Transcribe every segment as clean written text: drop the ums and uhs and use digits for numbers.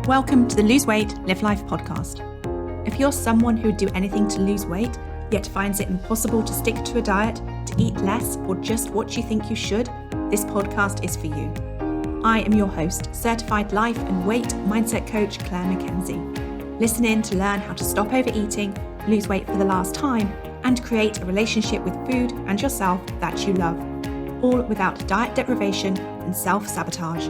Welcome to the Lose Weight, Live Life podcast. If you're someone who would do anything to lose weight, yet finds it impossible to stick to a diet, to eat less, or just what you think you should, this podcast is for you. I am your host, certified life and weight mindset coach Claire MACKENZIE. Listen in to learn how to stop overeating, lose weight for the last time, and create a relationship with food and yourself that you love, all without diet deprivation and self-sabotage.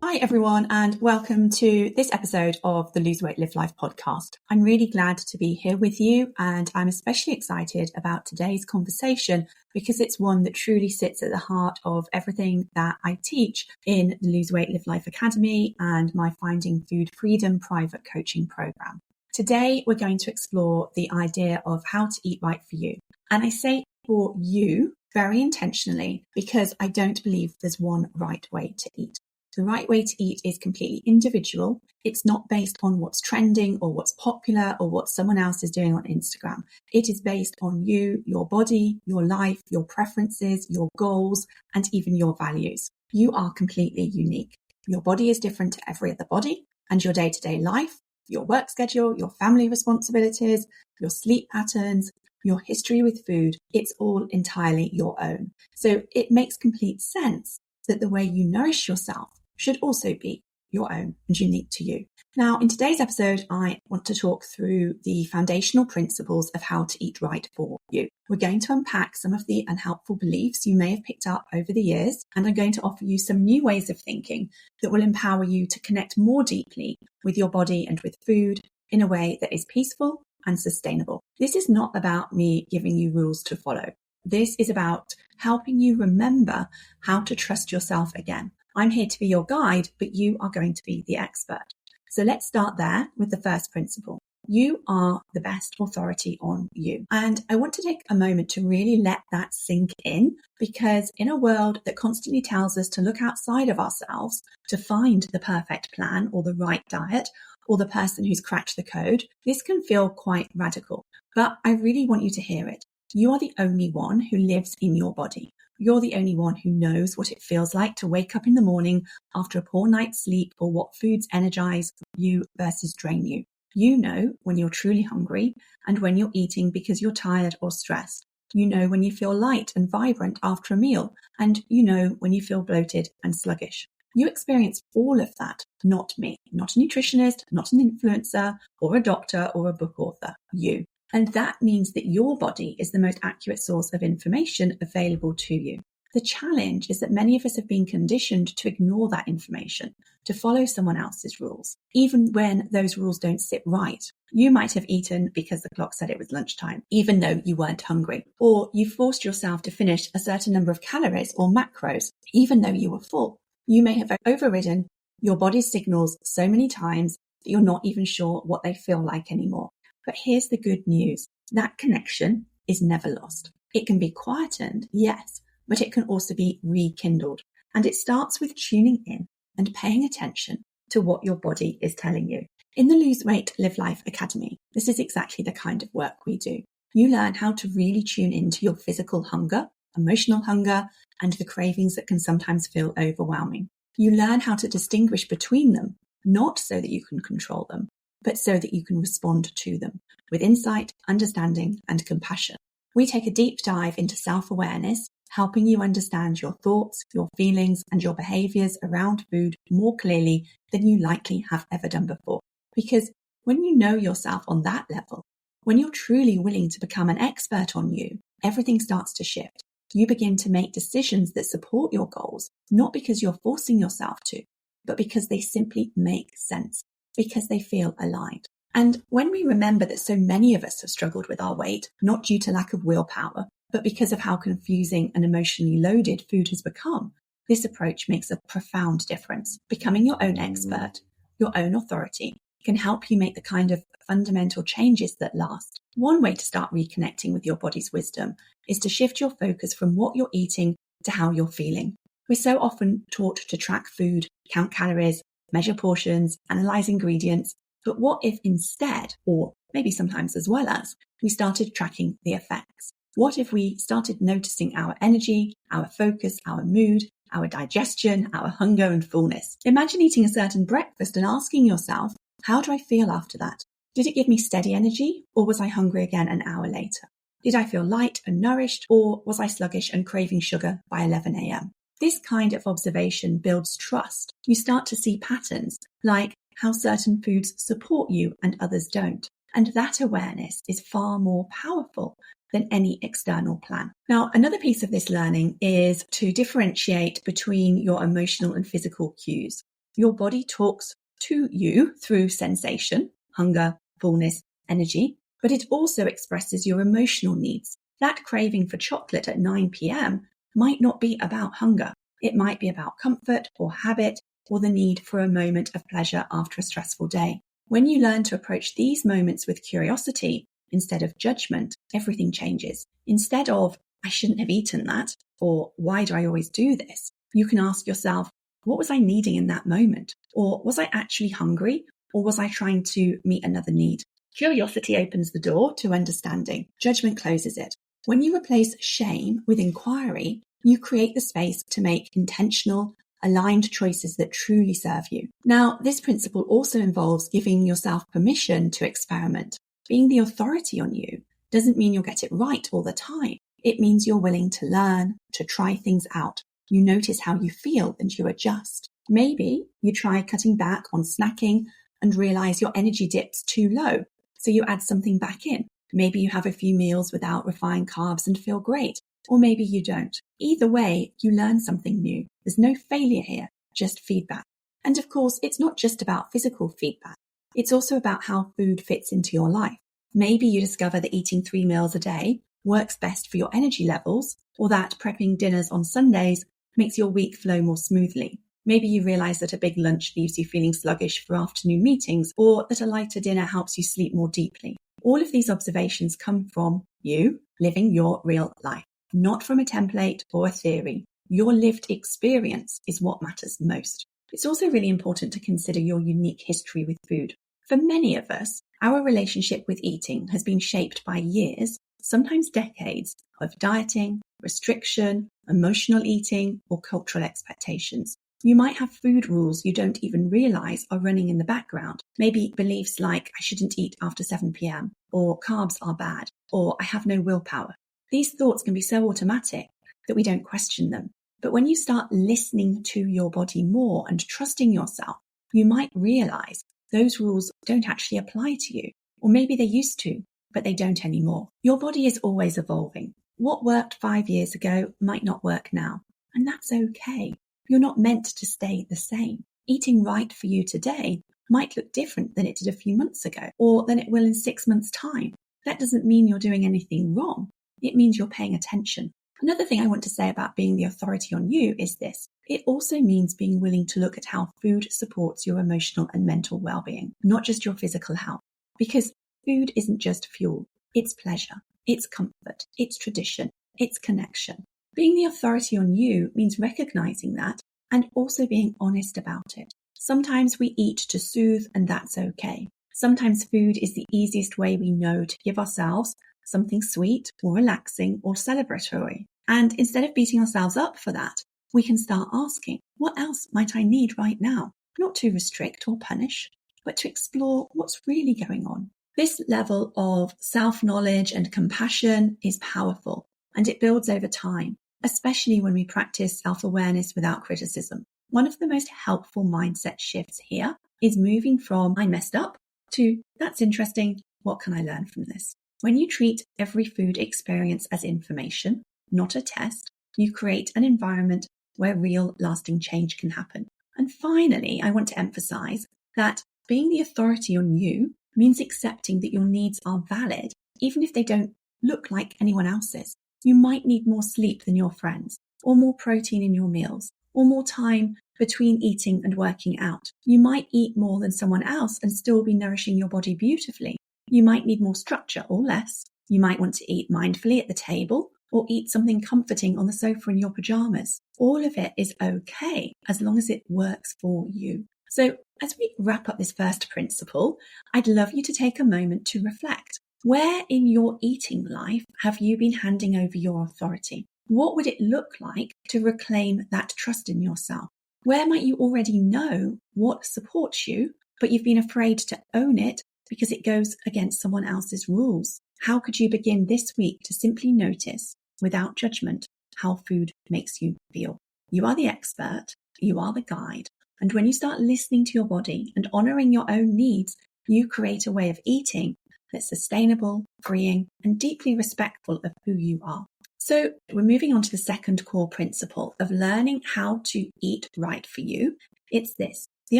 Hi everyone, and welcome to this episode of the Lose Weight, Live Life podcast. I'm really glad to be here with you, and I'm especially excited about today's conversation because it's one that truly sits at the heart of everything that I teach in the Lose Weight, Live Life Academy and my Finding Food Freedom private coaching program. Today, we're going to explore the idea of how to eat right for you. And I say for you very intentionally because I don't believe there's one right way to eat. The right way to eat is completely individual. It's not based on what's trending or what's popular or what someone else is doing on Instagram. It is based on you, your body, your life, your preferences, your goals, and even your values. You are completely unique. Your body is different to every other body, and your day-to-day life, your work schedule, your family responsibilities, your sleep patterns, your history with food, it's all entirely your own. So it makes complete sense that the way you nourish yourself should also be your own and unique to you. Now, in today's episode, I want to talk through the foundational principles of how to eat right for you. We're going to unpack some of the unhelpful beliefs you may have picked up over the years, and I'm going to offer you some new ways of thinking that will empower you to connect more deeply with your body and with food in a way that is peaceful and sustainable. This is not about me giving you rules to follow. This is about helping you remember how to trust yourself again. I'm here to be your guide, but you are going to be the expert. So let's start there with the first principle. You are the best authority on you. And I want to take a moment to really let that sink in, because in a world that constantly tells us to look outside of ourselves to find the perfect plan or the right diet or the person who's cracked the code, this can feel quite radical. But I really want you to hear it. You are the only one who lives in your body. You're the only one who knows what it feels like to wake up in the morning after a poor night's sleep, or what foods energize you versus drain you. You know when you're truly hungry and when you're eating because you're tired or stressed. You know when you feel light and vibrant after a meal, and you know when you feel bloated and sluggish. You experience all of that, not me, not a nutritionist, not an influencer, or a doctor, or a book author. You. And that means that your body is the most accurate source of information available to you. The challenge is that many of us have been conditioned to ignore that information, to follow someone else's rules, even when those rules don't sit right. You might have eaten because the clock said it was lunchtime, even though you weren't hungry. Or you forced yourself to finish a certain number of calories or macros, even though you were full. You may have overridden your body's signals so many times that you're not even sure what they feel like anymore. But here's the good news. That connection is never lost. It can be quietened, yes, but it can also be rekindled. And it starts with tuning in and paying attention to what your body is telling you. In the Lose Weight, Live Life Academy, this is exactly the kind of work we do. You learn how to really tune into your physical hunger, emotional hunger, and the cravings that can sometimes feel overwhelming. You learn how to distinguish between them, not so that you can control them, but so that you can respond to them with insight, understanding, and compassion. We take a deep dive into self-awareness, helping you understand your thoughts, your feelings, and your behaviors around food more clearly than you likely have ever done before. Because when you know yourself on that level, when you're truly willing to become an expert on you, everything starts to shift. You begin to make decisions that support your goals, not because you're forcing yourself to, but because they simply make sense, because they feel aligned. And when we remember that so many of us have struggled with our weight, not due to lack of willpower, but because of how confusing and emotionally loaded food has become, this approach makes a profound difference. Becoming your own expert, your own authority, can help you make the kind of fundamental changes that last. One way to start reconnecting with your body's wisdom is to shift your focus from what you're eating to how you're feeling. We're so often taught to track food, count calories, measure portions, analyze ingredients. But what if instead, or maybe sometimes as well as, we started tracking the effects? What if we started noticing our energy, our focus, our mood, our digestion, our hunger and fullness? Imagine eating a certain breakfast and asking yourself, how do I feel after that? Did it give me steady energy, or was I hungry again an hour later? Did I feel light and nourished, or was I sluggish and craving sugar by 11 a.m.? This kind of observation builds trust. You start to see patterns, like how certain foods support you and others don't. And that awareness is far more powerful than any external plan. Now, another piece of this learning is to differentiate between your emotional and physical cues. Your body talks to you through sensation, hunger, fullness, energy, but it also expresses your emotional needs. That craving for chocolate at 9 p.m. might not be about hunger. It might be about comfort or habit or the need for a moment of pleasure after a stressful day. When you learn to approach these moments with curiosity instead of judgment, everything changes. Instead of, I shouldn't have eaten that, or why do I always do this? You can ask yourself, what was I needing in that moment? Or was I actually hungry? Or was I trying to meet another need? Curiosity opens the door to understanding. Judgment closes it. When you replace shame with inquiry, you create the space to make intentional, aligned choices that truly serve you. Now, this principle also involves giving yourself permission to experiment. Being the authority on you doesn't mean you'll get it right all the time. It means you're willing to learn, to try things out. You notice how you feel and you adjust. Maybe you try cutting back on snacking and realize your energy dips too low, so you add something back in. Maybe you have a few meals without refined carbs and feel great, or maybe you don't. Either way, you learn something new. There's no failure here, just feedback. And of course, it's not just about physical feedback. It's also about how food fits into your life. Maybe you discover that eating 3 meals a day works best for your energy levels, or that prepping dinners on Sundays makes your week flow more smoothly. Maybe you realize that a big lunch leaves you feeling sluggish for afternoon meetings, or that a lighter dinner helps you sleep more deeply. All of these observations come from you living your real life, not from a template or a theory. Your lived experience is what matters most. It's also really important to consider your unique history with food. For many of us, our relationship with eating has been shaped by years, sometimes decades, of dieting, restriction, emotional eating, or cultural expectations. You might have food rules you don't even realize are running in the background. Maybe beliefs like, I shouldn't eat after 7 p.m, or carbs are bad, or I have no willpower. These thoughts can be so automatic that we don't question them. But when you start listening to your body more and trusting yourself, you might realize those rules don't actually apply to you. Or maybe they used to, but they don't anymore. Your body is always evolving. What worked 5 years ago might not work now, and that's okay. You're not meant to stay the same. Eating right for you today might look different than it did a few months ago, or than it will in 6 months' time. That doesn't mean you're doing anything wrong. It means you're paying attention. Another thing I want to say about being the authority on you is this. It also means being willing to look at how food supports your emotional and mental well-being, not just your physical health. Because food isn't just fuel. It's pleasure. It's comfort. It's tradition. It's connection. Being the authority on you means recognizing that and also being honest about it. Sometimes we eat to soothe, and that's okay. Sometimes food is the easiest way we know to give ourselves something sweet or relaxing or celebratory. And instead of beating ourselves up for that, we can start asking, what else might I need right now? Not to restrict or punish, but to explore what's really going on. This level of self-knowledge and compassion is powerful, and it builds over time, especially when we practice self-awareness without criticism. One of the most helpful mindset shifts here is moving from I messed up to that's interesting, what can I learn from this? When you treat every food experience as information, not a test, you create an environment where real lasting change can happen. And finally, I want to emphasize that being the authority on you means accepting that your needs are valid, even if they don't look like anyone else's. You might need more sleep than your friends, or more protein in your meals, or more time between eating and working out. You might eat more than someone else and still be nourishing your body beautifully. You might need more structure or less. You might want to eat mindfully at the table or eat something comforting on the sofa in your pajamas. All of it is okay as long as it works for you. So as we wrap up this first principle, I'd love you to take a moment to reflect. Where in your eating life have you been handing over your authority? What would it look like to reclaim that trust in yourself? Where might you already know what supports you, but you've been afraid to own it because it goes against someone else's rules? How could you begin this week to simply notice, without judgment, how food makes you feel? You are the expert, you are the guide, and when you start listening to your body and honouring your own needs, you create a way of eating that's sustainable, freeing, and deeply respectful of who you are. So we're moving on to the second core principle of learning how to eat right for you. It's this: the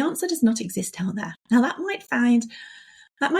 answer does not exist out there. Now that might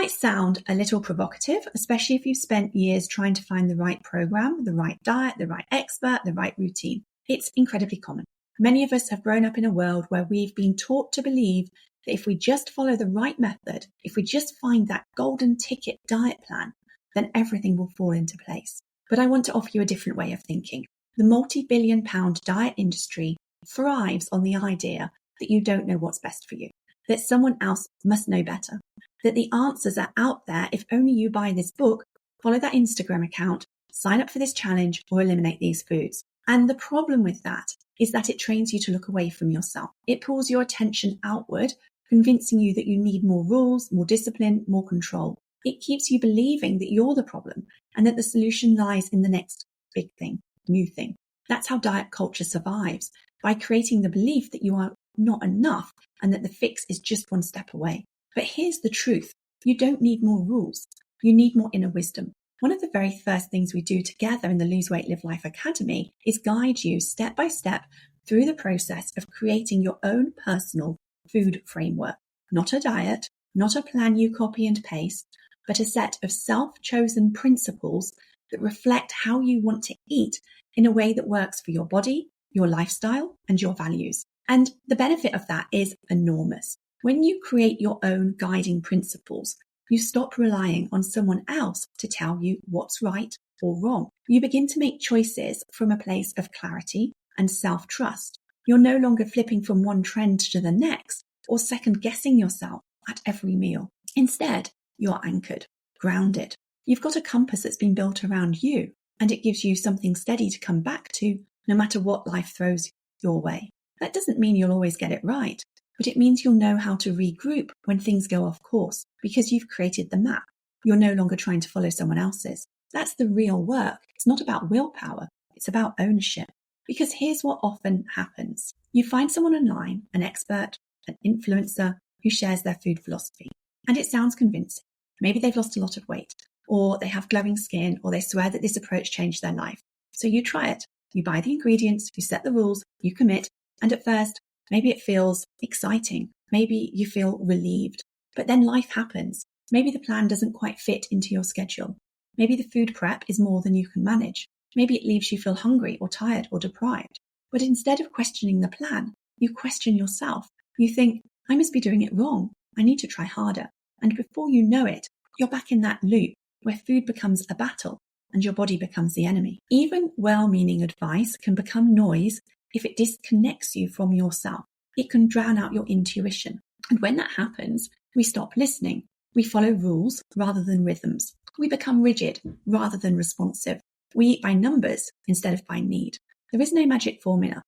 sound a little provocative, especially if you've spent years trying to find the right program, the right diet, the right expert, the right routine. It's incredibly common. Many of us have grown up in a world where we've been taught to believe that if we just follow the right method, if we just find that golden ticket diet plan, then everything will fall into place. But I want to offer you a different way of thinking. The multi-billion-pound diet industry thrives on the idea that you don't know what's best for you, that someone else must know better, that the answers are out there if only you buy this book, follow that Instagram account, sign up for this challenge, or eliminate these foods. And the problem with that is that it trains you to look away from yourself. It pulls your attention outward, convincing you that you need more rules, more discipline, more control. It keeps you believing that you're the problem and that the solution lies in the next big thing, new thing. That's how diet culture survives, by creating the belief that you are not enough and that the fix is just one step away. But here's the truth. You don't need more rules. You need more inner wisdom. One of the very first things we do together in the Lose Weight, Live Life Academy is guide you step by step through the process of creating your own personal food framework. Not a diet, not a plan you copy and paste, but a set of self-chosen principles that reflect how you want to eat in a way that works for your body, your lifestyle, and your values. And the benefit of that is enormous. When you create your own guiding principles, you stop relying on someone else to tell you what's right or wrong. You begin to make choices from a place of clarity and self-trust. You're no longer flipping from one trend to the next or second-guessing yourself at every meal. Instead, you're anchored, grounded. You've got a compass that's been built around you, and it gives you something steady to come back to no matter what life throws your way. That doesn't mean you'll always get it right, but it means you'll know how to regroup when things go off course because you've created the map. You're no longer trying to follow someone else's. That's the real work. It's not about willpower. It's about ownership. Because here's what often happens. You find someone online, an expert, an influencer who shares their food philosophy, and it sounds convincing. Maybe they've lost a lot of weight, or they have glowing skin, or they swear that this approach changed their life. So you try it. You buy the ingredients, you set the rules, you commit, and at first, maybe it feels exciting. Maybe you feel relieved. But then life happens. Maybe the plan doesn't quite fit into your schedule. Maybe the food prep is more than you can manage. Maybe it leaves you feel hungry or tired or deprived. But instead of questioning the plan, you question yourself. You think, I must be doing it wrong. I need to try harder. And before you know it, you're back in that loop where food becomes a battle and your body becomes the enemy. Even well-meaning advice can become noise if it disconnects you from yourself. It can drown out your intuition. And when that happens, we stop listening. We follow rules rather than rhythms. We become rigid rather than responsive. We eat by numbers instead of by need. There is no magic formula.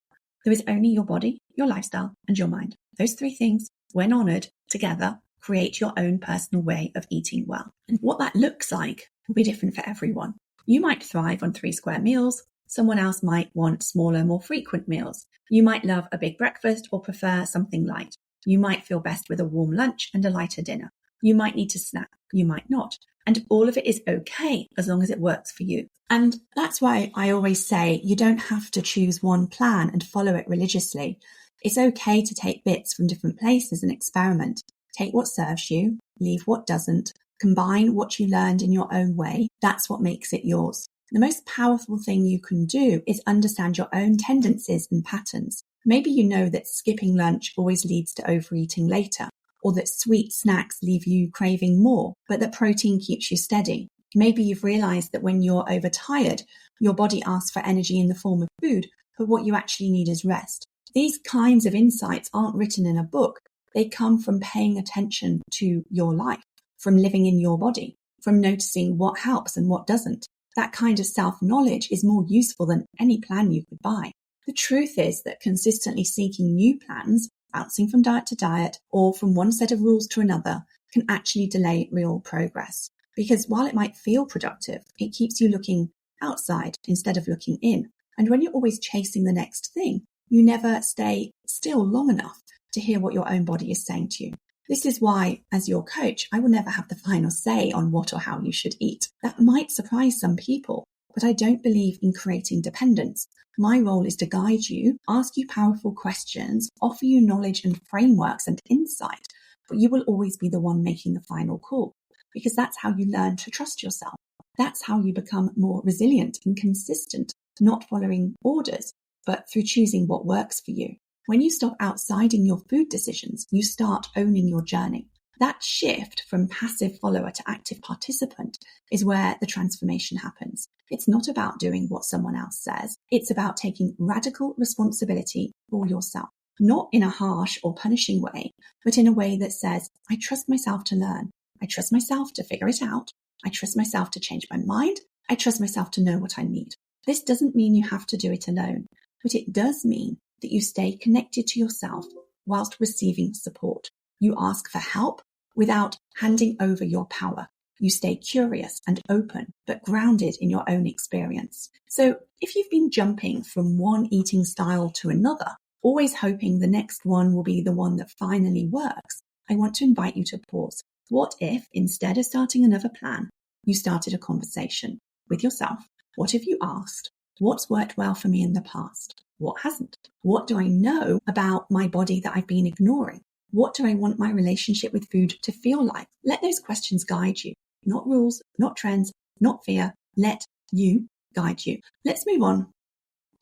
There is only your body, your lifestyle, and your mind. Those three things, when honoured together, create your own personal way of eating well. And what that looks like will be different for everyone. You might thrive on 3 square meals. Someone else might want smaller, more frequent meals. You might love a big breakfast or prefer something light. You might feel best with a warm lunch and a lighter dinner. You might need to snack. You might not. And all of it is okay as long as it works for you. And that's why I always say you don't have to choose one plan and follow it religiously. It's okay to take bits from different places and experiment. Take what serves you, leave what doesn't, combine what you learned in your own way. That's what makes it yours. The most powerful thing you can do is understand your own tendencies and patterns. Maybe you know that skipping lunch always leads to overeating later, or that sweet snacks leave you craving more, but that protein keeps you steady. Maybe you've realized that when you're overtired, your body asks for energy in the form of food, but what you actually need is rest. These kinds of insights aren't written in a book. They come from paying attention to your life, from living in your body. from noticing what helps and what doesn't. That kind of self-knowledge is more useful than any plan you could buy. The truth is that consistently seeking new plans, bouncing from diet to diet, or from one set of rules to another, can actually delay real progress. Because while it might feel productive, it keeps you looking outside instead of looking in. And when you're always chasing the next thing, you never stay still long enough to hear what your own body is saying to you. This is why, as your coach, I will never have the final say on what or how you should eat. That might surprise some people, but I don't believe in creating dependence. My role is to guide you, ask you powerful questions, offer you knowledge and frameworks and insight, but you will always be the one making the final call, because that's how you learn to trust yourself. That's how you become more resilient and consistent, not following orders, but through choosing what works for you. When you stop outsiding your food decisions, you start owning your journey. That shift from passive follower to active participant is where the transformation happens. It's not about doing what someone else says. It's about taking radical responsibility for yourself, not in a harsh or punishing way, but in a way that says, I trust myself to learn. I trust myself to figure it out. I trust myself to change my mind. I trust myself to know what I need. This doesn't mean you have to do it alone, but it does mean that you stay connected to yourself whilst receiving support. You ask for help without handing over your power. You stay curious and open, but grounded in your own experience. So if you've been jumping from one eating style to another, always hoping the next one will be the one that finally works, I want to invite you to pause. What if, instead of starting another plan, you started a conversation with yourself? What have you asked? What's worked well for me in the past? What hasn't? What do I know about my body that I've been ignoring? What do I want my relationship with food to feel like? Let those questions guide you. Not rules, not trends, not fear. Let you guide you. Let's move on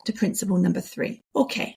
to principle number 3. Okay.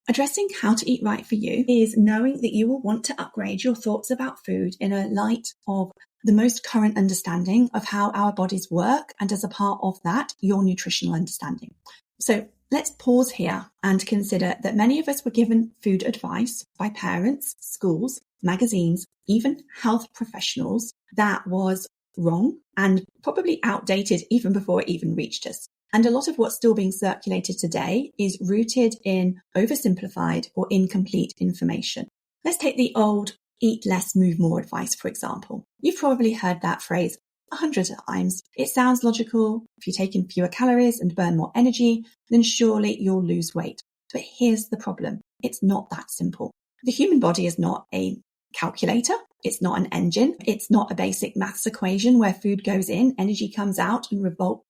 Addressing how to eat right for you is knowing that you will want to upgrade your thoughts about food in a light of the most current understanding of how our bodies work, and as a part of that, your nutritional understanding. So let's pause here and consider that many of us were given food advice by parents, schools, magazines, even health professionals that was wrong and probably outdated even before it even reached us. And a lot of what's still being circulated today is rooted in oversimplified or incomplete information. Let's take the old eat less, move more advice, for example. You've probably heard that phrase 100 times. It sounds logical. If you take in fewer calories and burn more energy, then surely you'll lose weight. But here's the problem. It's not that simple. The human body is not a calculator. It's not an engine. It's not a basic maths equation where food goes in, energy comes out, and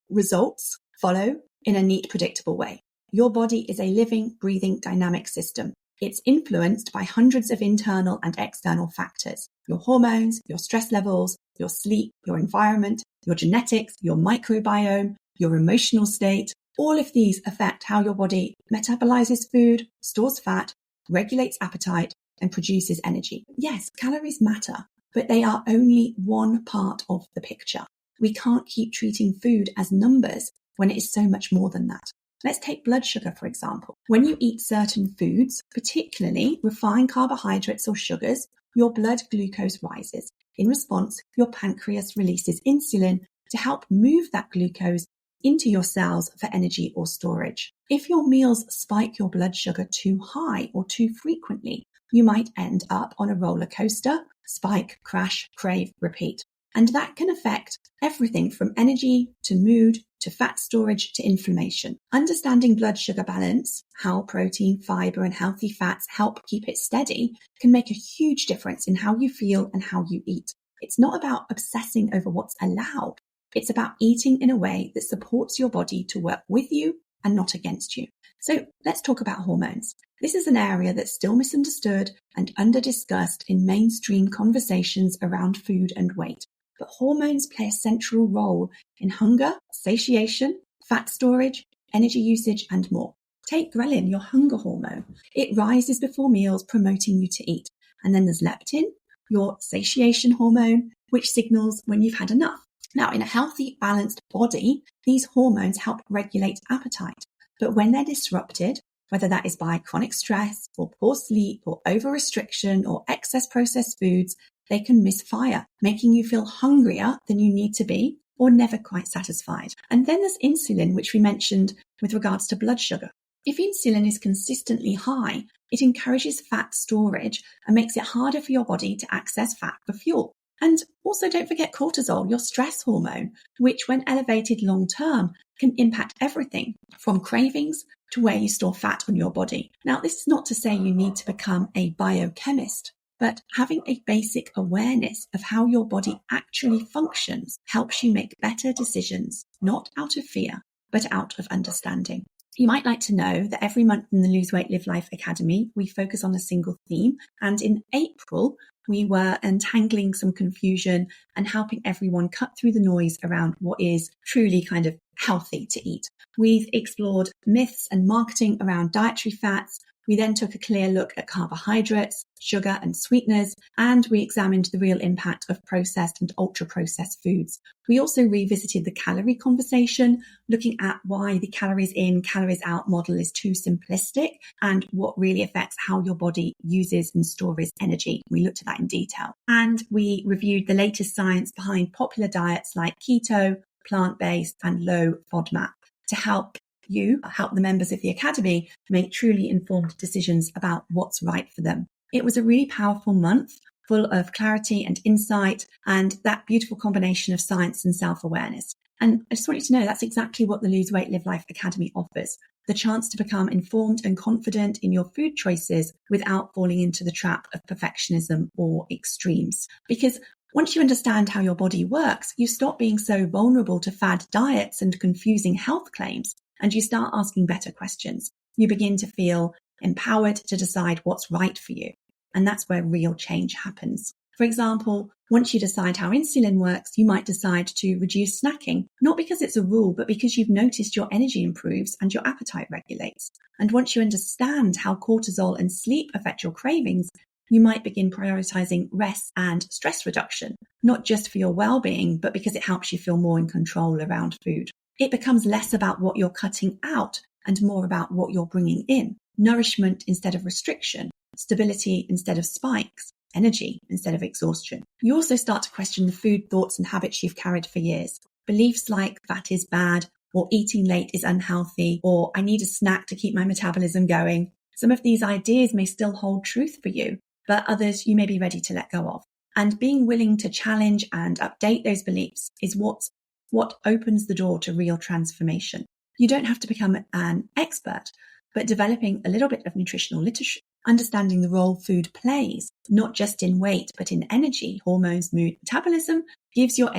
results follow in a neat, predictable way. Your body is a living, breathing, dynamic system. It's influenced by hundreds of internal and external factors. Your hormones, your stress levels, your sleep, your environment, your genetics, your microbiome, your emotional state. All of these affect how your body metabolizes food, stores fat, regulates appetite, and produces energy. Yes, calories matter, but they are only one part of the picture. We can't keep treating food as numbers when it is so much more than that. Let's take blood sugar, for example. When you eat certain foods, particularly refined carbohydrates or sugars, your blood glucose rises. In response, your pancreas releases insulin to help move that glucose into your cells for energy or storage. If your meals spike your blood sugar too high or too frequently, you might end up on a roller coaster, spike, crash, crave, repeat. And that can affect everything from energy to mood to fat storage to inflammation. Understanding blood sugar balance, how protein, fiber, and healthy fats help keep it steady, can make a huge difference in how you feel and how you eat. It's not about obsessing over what's allowed. It's about eating in a way that supports your body to work with you and not against you. So let's talk about hormones. This is an area that's still misunderstood and under-discussed in mainstream conversations around food and weight. But hormones play a central role in hunger, satiation, fat storage, energy usage, and more. Take ghrelin, your hunger hormone. It rises before meals, promoting you to eat. And then there's leptin, your satiation hormone, which signals when you've had enough. Now, in a healthy, balanced body, these hormones help regulate appetite. But when they're disrupted, whether that is by chronic stress or poor sleep or over-restriction or excess processed foods, they can misfire, making you feel hungrier than you need to be or never quite satisfied. And then there's insulin, which we mentioned with regards to blood sugar. If insulin is consistently high, it encourages fat storage and makes it harder for your body to access fat for fuel. And also don't forget cortisol, your stress hormone, which when elevated long term can impact everything from cravings to where you store fat on your body. Now, this is not to say you need to become a biochemist, but having a basic awareness of how your body actually functions helps you make better decisions, not out of fear, but out of understanding. You might like to know that every month in the Lose Weight, Live Life Academy, we focus on a single theme. And in April, we were untangling some confusion and helping everyone cut through the noise around what is truly kind of healthy to eat. We've explored myths and marketing around dietary fats. We then took a clear look at carbohydrates, sugar and sweeteners, and we examined the real impact of processed and ultra-processed foods. We also revisited the calorie conversation, looking at why the calories in, calories out model is too simplistic and what really affects how your body uses and stores energy. We looked at that in detail. And we reviewed the latest science behind popular diets like keto, plant-based and low FODMAP to help the members of the Academy make truly informed decisions about what's right for them. It was a really powerful month full of clarity and insight and that beautiful combination of science and self-awareness. And I just want you to know that's exactly what the Lose Weight, Live Life Academy offers. The chance to become informed and confident in your food choices without falling into the trap of perfectionism or extremes. Because once you understand how your body works, you stop being so vulnerable to fad diets and confusing health claims, and you start asking better questions. You begin to feel empowered to decide what's right for you. And that's where real change happens. For example, once you decide how insulin works, you might decide to reduce snacking, not because it's a rule, but because you've noticed your energy improves and your appetite regulates. And once you understand how cortisol and sleep affect your cravings, you might begin prioritizing rest and stress reduction, not just for your well-being, but because it helps you feel more in control around food. It becomes less about what you're cutting out and more about what you're bringing in. Nourishment instead of restriction, stability instead of spikes, energy instead of exhaustion. You also start to question the food thoughts and habits you've carried for years. Beliefs like fat is bad, or eating late is unhealthy, or I need a snack to keep my metabolism going. Some of these ideas may still hold truth for you, but others you may be ready to let go of. And being willing to challenge and update those beliefs is what opens the door to real transformation. You don't have to become an expert, but developing a little bit of nutritional literacy, understanding the role food plays, not just in weight, but in energy, hormones, mood, metabolism, gives you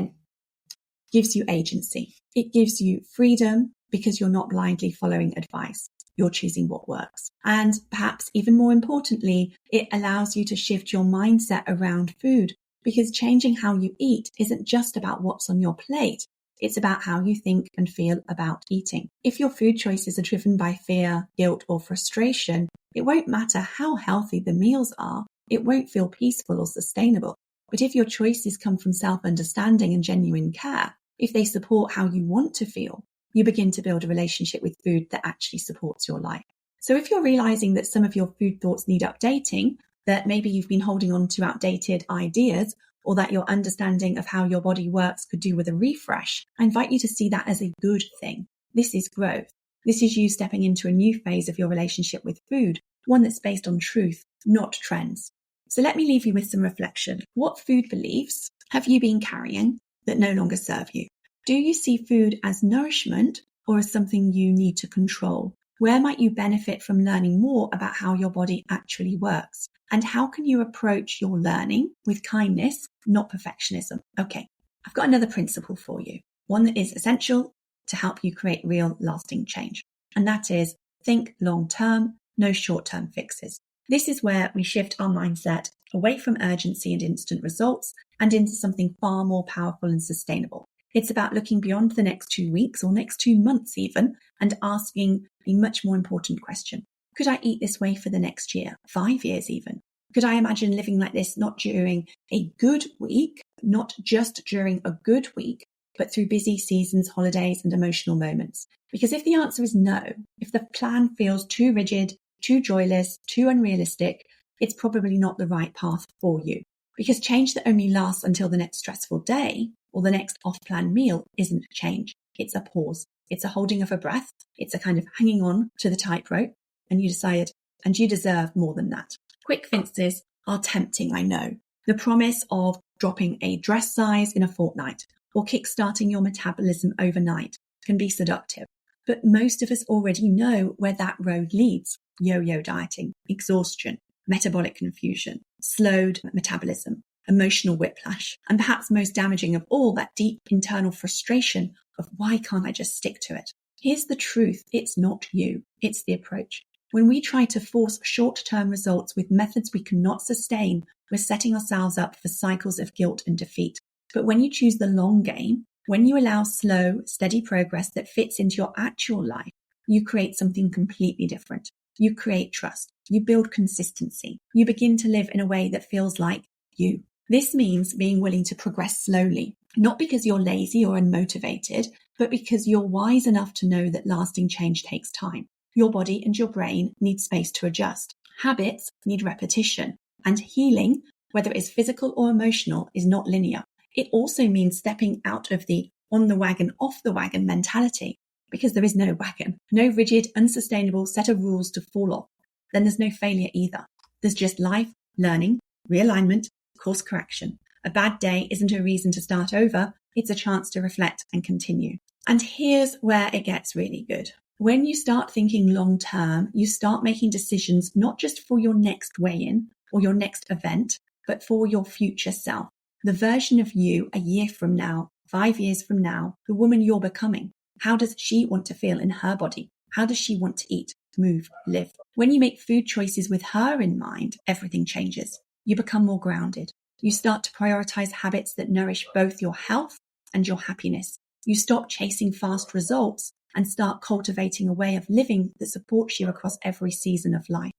agency. It gives you freedom because you're not blindly following advice. You're choosing what works. And perhaps even more importantly, it allows you to shift your mindset around food, because changing how you eat isn't just about what's on your plate. It's about how you think and feel about eating. If your food choices are driven by fear, guilt, or frustration, it won't matter how healthy the meals are. It won't feel peaceful or sustainable. But if your choices come from self-understanding and genuine care, if they support how you want to feel, you begin to build a relationship with food that actually supports your life. So if you're realizing that some of your food thoughts need updating, that maybe you've been holding on to outdated ideas, or that your understanding of how your body works could do with a refresh, I invite you to see that as a good thing. This is growth. This is you stepping into a new phase of your relationship with food, one that's based on truth, not trends. So let me leave you with some reflection. What food beliefs have you been carrying that no longer serve you? Do you see food as nourishment or as something you need to control? Where might you benefit from learning more about how your body actually works? And how can you approach your learning with kindness, not perfectionism? Okay, I've got another principle for you, one that is essential to help you create real lasting change. And that is think long-term, no short-term fixes. This is where we shift our mindset away from urgency and instant results and into something far more powerful and sustainable. It's about looking beyond the next 2 weeks or next 2 months even and asking a much more important question. Could I eat this way for the next year, 5 years even? Could I imagine living like this not during a good week, not just during a good week, but through busy seasons, holidays, and emotional moments? Because if the answer is no, if the plan feels too rigid, too joyless, too unrealistic, it's probably not the right path for you. Because change that only lasts until the next stressful day or the next off-plan meal isn't change. It's a pause. It's a holding of a breath. It's a kind of hanging on to the tightrope, and you decide, and you deserve more than that. Quick fixes are tempting, I know. The promise of dropping a dress size in a fortnight or kickstarting your metabolism overnight can be seductive. But most of us already know where that road leads. Yo-yo dieting, exhaustion, metabolic confusion, slowed metabolism, emotional whiplash, and perhaps most damaging of all, that deep internal frustration of why can't I just stick to it? Here's the truth. It's not you. It's the approach. When we try to force short-term results with methods we cannot sustain, we're setting ourselves up for cycles of guilt and defeat. But when you choose the long game, when you allow slow, steady progress that fits into your actual life, you create something completely different. You create trust. You build consistency. You begin to live in a way that feels like you. This means being willing to progress slowly, not because you're lazy or unmotivated, but because you're wise enough to know that lasting change takes time. Your body and your brain need space to adjust. Habits need repetition. And healing, whether it is physical or emotional, is not linear. It also means stepping out of the on the wagon, off the wagon mentality, because there is no wagon, no rigid, unsustainable set of rules to fall off. Then there's no failure either. There's just life, learning, realignment, course correction. A bad day isn't a reason to start over. It's a chance to reflect and continue. And here's where it gets really good. When you start thinking long term, you start making decisions not just for your next weigh-in or your next event, but for your future self. The version of you a year from now, 5 years from now, the woman you're becoming. How does she want to feel in her body? How does she want to eat, move, live? When you make food choices with her in mind, everything changes. You become more grounded. You start to prioritize habits that nourish both your health and your happiness. You stop chasing fast results and start cultivating a way of living that supports you across every season of life.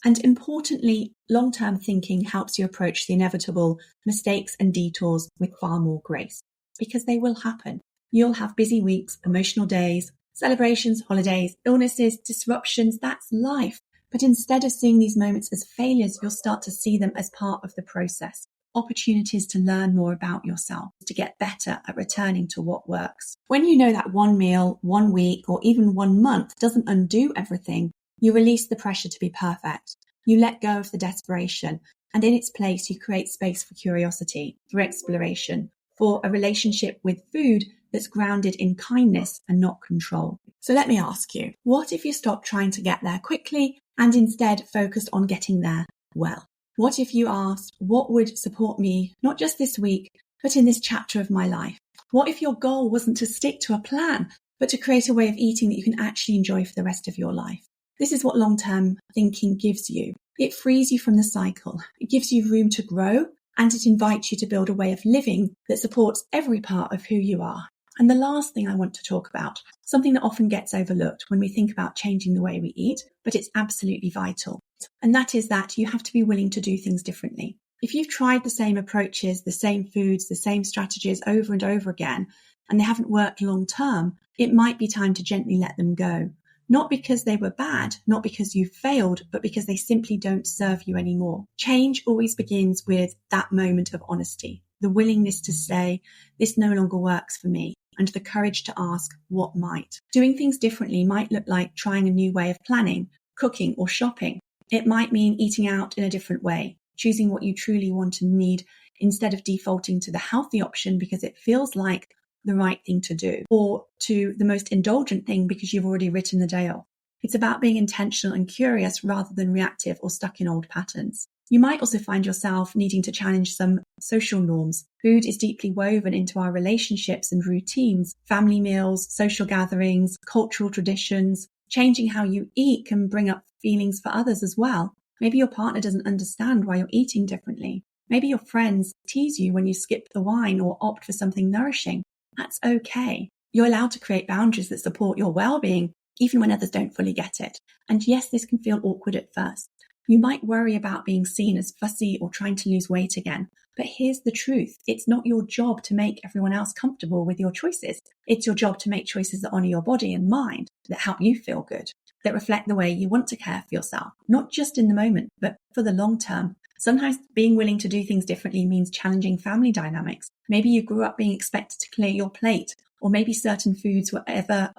And importantly, long-term thinking helps you approach the inevitable mistakes and detours with far more grace, because they will happen. You'll have busy weeks, emotional days, celebrations, holidays, illnesses, disruptions. That's life. But instead of seeing these moments as failures, you'll start to see them as part of the process. Opportunities to learn more about yourself, to get better at returning to what works. When you know that one meal, 1 week, or even 1 month doesn't undo everything, you release the pressure to be perfect. You let go of the desperation, and in its place, you create space for curiosity, for exploration, for a relationship with food that's grounded in kindness and not control. So let me ask you, what if you stopped trying to get there quickly and instead focused on getting there well? What if you asked, what would support me, not just this week, but in this chapter of my life? What if your goal wasn't to stick to a plan, but to create a way of eating that you can actually enjoy for the rest of your life? This is what long-term thinking gives you. It frees you from the cycle. It gives you room to grow, and it invites you to build a way of living that supports every part of who you are. And the last thing I want to talk about, something that often gets overlooked when we think about changing the way we eat, but it's absolutely vital. And that is that you have to be willing to do things differently. If you've tried the same approaches, the same foods, the same strategies over and over again, and they haven't worked long term, it might be time to gently let them go. Not because they were bad, not because you failed, but because they simply don't serve you anymore. Change always begins with that moment of honesty, the willingness to say, this no longer works for me, and the courage to ask, what might? Doing things differently might look like trying a new way of planning, cooking, or shopping. It might mean eating out in a different way, choosing what you truly want and need instead of defaulting to the healthy option because it feels like the right thing to do, or to the most indulgent thing because you've already written the day off. It's about being intentional and curious rather than reactive or stuck in old patterns. You might also find yourself needing to challenge some social norms. Food is deeply woven into our relationships and routines, family meals, social gatherings, cultural traditions. Changing how you eat can bring up feelings for others as well. Maybe your partner doesn't understand why you're eating differently. Maybe your friends tease you when you skip the wine or opt for something nourishing. That's okay. You're allowed to create boundaries that support your well-being, even when others don't fully get it. And yes, this can feel awkward at first. You might worry about being seen as fussy or trying to lose weight again. But here's the truth. It's not your job to make everyone else comfortable with your choices. It's your job to make choices that honor your body and mind, that help you feel good, that reflect the way you want to care for yourself, not just in the moment, but for the long term. Sometimes being willing to do things differently means challenging family dynamics. Maybe you grew up being expected to clear your plate, or maybe certain foods were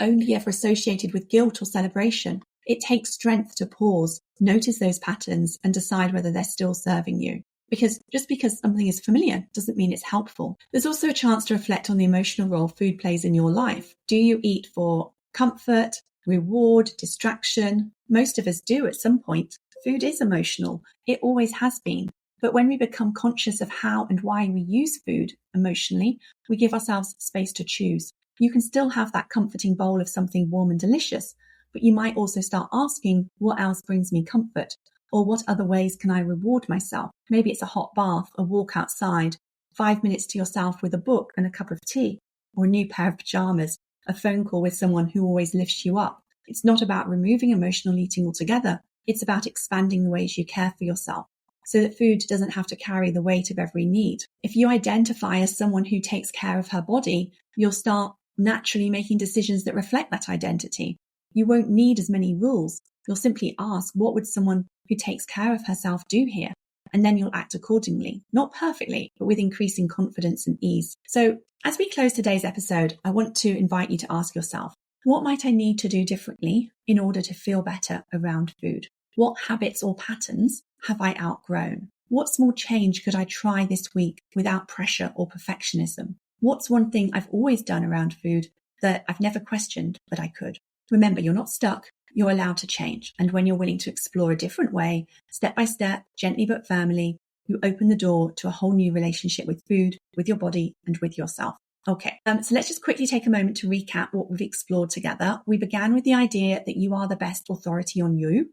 only ever associated with guilt or celebration. It takes strength to pause, notice those patterns, and decide whether they're still serving you. Because just because something is familiar doesn't mean it's helpful. There's also a chance to reflect on the emotional role food plays in your life. Do you eat for comfort, reward, distraction? Most of us do at some point. Food is emotional. It always has been. But when we become conscious of how and why we use food emotionally, we give ourselves space to choose. You can still have that comforting bowl of something warm and delicious, but you might also start asking, what else brings me comfort? Or what other ways can I reward myself? Maybe it's a hot bath, a walk outside, 5 minutes to yourself with a book and a cup of tea, or a new pair of pajamas, a phone call with someone who always lifts you up. It's not about removing emotional eating altogether. It's about expanding the ways you care for yourself so that food doesn't have to carry the weight of every need. If you identify as someone who takes care of her body, you'll start naturally making decisions that reflect that identity. You won't need as many rules. You'll simply ask, what would someone who takes care of herself do here? And then you'll act accordingly. Not perfectly, but with increasing confidence and ease. So as we close today's episode, I want to invite you to ask yourself, what might I need to do differently in order to feel better around food? What habits or patterns have I outgrown? What small change could I try this week without pressure or perfectionism? What's one thing I've always done around food that I've never questioned, but I could? Remember, you're not stuck. You're allowed to change. And when you're willing to explore a different way, step by step, gently but firmly, you open the door to a whole new relationship with food, with your body, and with yourself. Okay, so let's just quickly take a moment to recap what we've explored together. We began with the idea that you are the best authority on you,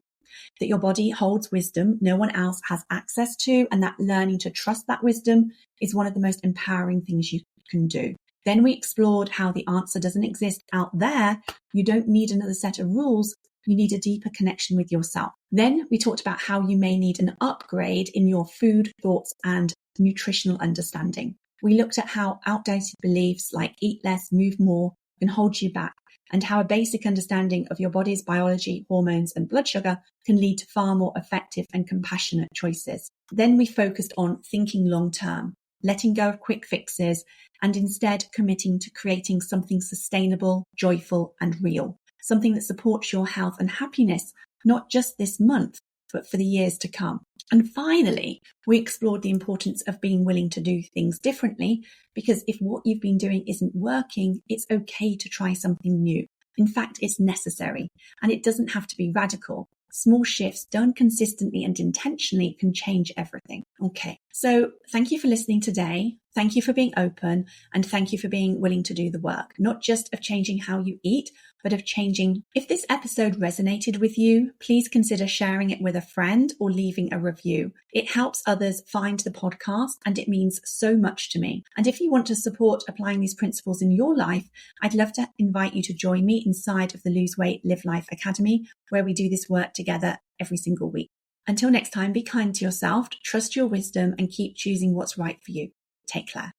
that your body holds wisdom no one else has access to, and that learning to trust that wisdom is one of the most empowering things you can do. Then we explored how the answer doesn't exist out there. You don't need another set of rules. You need a deeper connection with yourself. Then we talked about how you may need an upgrade in your food, thoughts, and nutritional understanding. We looked at how outdated beliefs like eat less, move more can hold you back, and how a basic understanding of your body's biology, hormones, and blood sugar can lead to far more effective and compassionate choices. Then we focused on thinking long term, letting go of quick fixes, and instead committing to creating something sustainable, joyful, and real. Something that supports your health and happiness, not just this month, but for the years to come. And finally, we explored the importance of being willing to do things differently, because if what you've been doing isn't working, it's okay to try something new. In fact, it's necessary, and it doesn't have to be radical. Small shifts done consistently and intentionally can change everything. Okay, so thank you for listening today. Thank you for being open, and thank you for being willing to do the work, not just of changing how you eat, but of changing. If this episode resonated with you, please consider sharing it with a friend or leaving a review. It helps others find the podcast, and it means so much to me. And if you want to support applying these principles in your life, I'd love to invite you to join me inside of the Lose Weight, Live Life Academy, where we do this work together every single week. Until next time, be kind to yourself, trust your wisdom, and keep choosing what's right for you. Take care.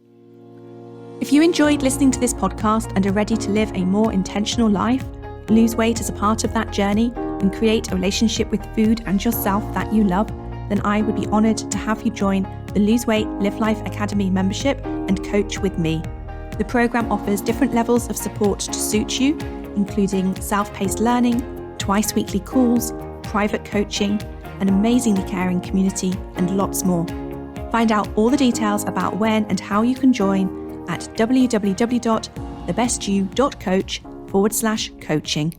If you enjoyed listening to this podcast and are ready to live a more intentional life, lose weight as a part of that journey, and create a relationship with food and yourself that you love, then I would be honoured to have you join the Lose Weight, Live Life Academy membership and coach with me. The programme offers different levels of support to suit you, including self-paced learning, twice weekly calls, private coaching, an amazingly caring community, and lots more. Find out all the details about when and how you can join at www.thebestyou.coach/coaching.